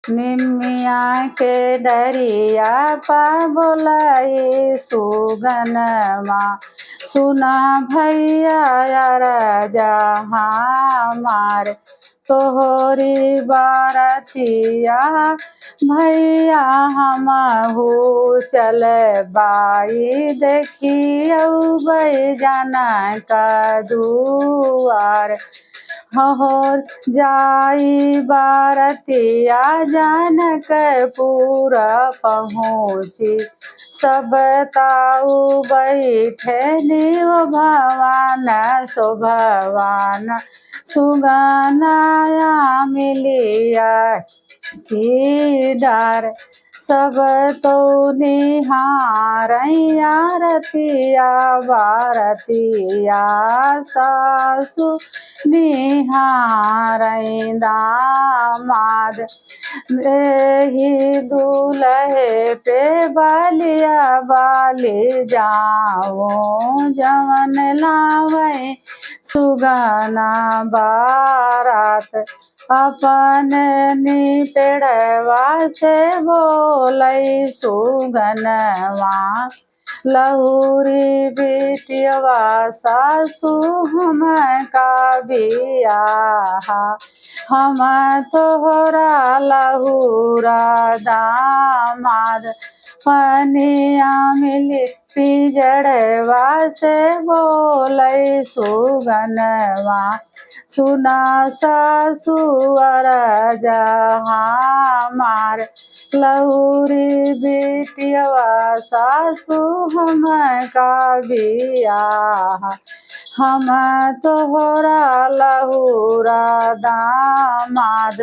निमिया के डरिया पा बोलाई सुगनमा सुना भैया यार जहाँ मार तोहरी बारतिया भैया हमहू चल बाई देखी जाना का दुआर हहोर जाई बारतिया जानक पूरा पहुँची सब ताऊ बैठे निव भवान शोभवान सुगनाया मिलिया की डार सब तो निहारैया रतिया बारतिया सासु निहारै दामाद एही दूल्हे पे बालिया बाली जाओ जवन लावै सुगना बारात अपन निपेड़वा से बोलै सुगनवा लहुरी बिटियवा सासु हम का बियाहा हम तोहरा लहुरा दामाद पनिया मिली पिजड़वा से बोलै सुगनवा सुना सासुअर जहाँ मार लहुरी बिटियवा सासु हम का बियाह हम तोहरा लहुरा दामाद।